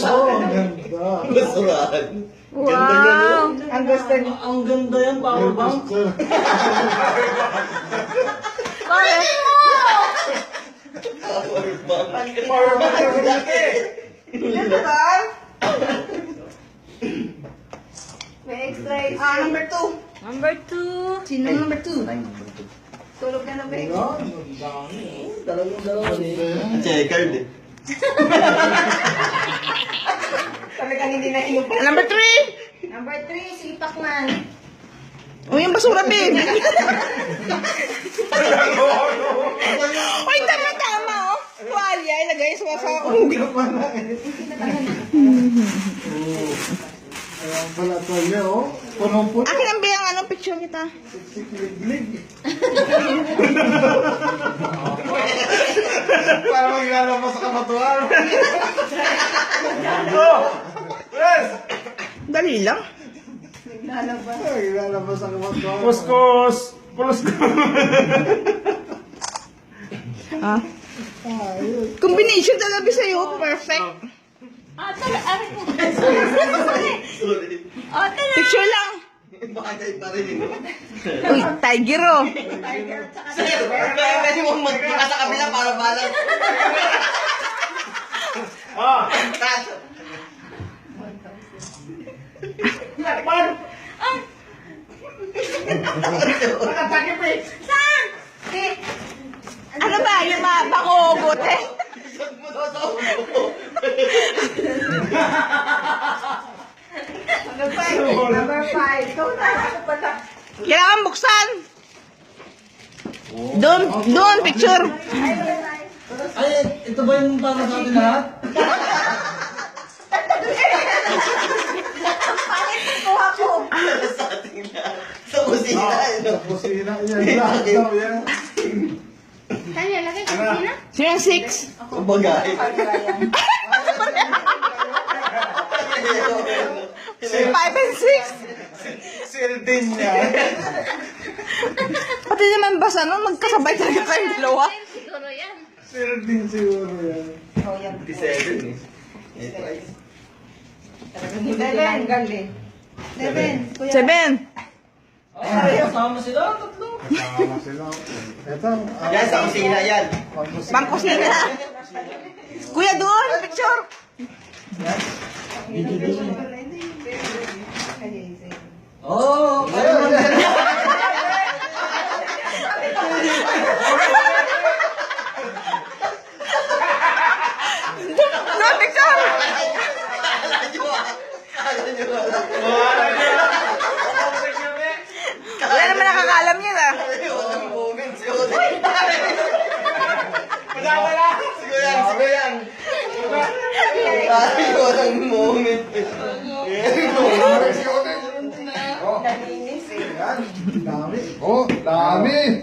Oh, ang ganda. Basurahan. Ganda niya, no? Wow! Ang gusto niyo. Ang ganda yan, power bank. Bakit? Power bank yung laki. Ganda ba? May extra. Number 2. Number 2. Sino number 2? Tulog ka na ba? Dalawang-dalawa eh. Checkered eh. Talagang hindi na inupan. Number 3. Number 3, si Pacman. Uy, yung basura, babe. Uy, tama-tama, oh. Tuwalya, ilagay sa ubi. Ayan pala tayo, oh. Punong-puno. Akin ang biyang anong picture kita. Siklig-lig. Para maglalabas sa kamatuan. Dali lang. Maglalabas sa kamatuan. Puskos! Pulos ko! Ah. Combination talaga sa'yo. Perfect. Sorry. Picture lang. Bagay pa rin eh. Uy, tiger, oh. Sir, pwede mong magpaka sa kabila para balang. Ah! Ano ba? Yung mga bangogot, eh. Isang mo daw sa ulo ko. Number 5. Ikaw na. Ako pala. Kailangan buksan. Doon, picture. Ay, ito ba yung para sa atin lahat? Kuha ko. Sa atin lahat. Sa kusina. ano? Kusina, yan. Lahat daw yan. Kanya, lagay ko sila. Sino yung 6? Ang bagay. 5 and 6? Sildin niya. Pati naman basa nun, magkasabay talaga kayong dalawa. Siguro yan. Sildin siguro yan. Oh, yan. 57 eh. Eh, twice. Talagang hindi tinanggal eh. 7. Kuya. 7. Ay, kasama sila. Tatlo. Kasama sila. Ito. Yan, sa kusina yan. Bangkusina. Kuya, doon, picture. Oh, ayun. Doon, picture. Akala nyo ah. Akala nyo ah. Wala naman nakakalam yan, ah. Walang moments yun. Siguro yan, siguro yan. Ay, walang moment. Nalinis eh. Yan. Dami. Oh, dami.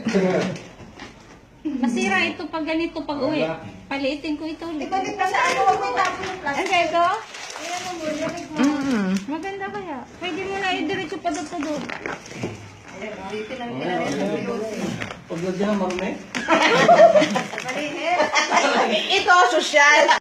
Masira ito pag ganito pag uwi. Paliitin ko ito ulit. Ibalik ka sa ano, huwag mo itapon yung plastic. Ang ito? Ayan mo, lamig mo. Maganda kaya. Pwede mo na i-diretso pa doon. Dito lang pinarito sa Yossi. Pag lagyan ng marme. Malinis. Ito, social.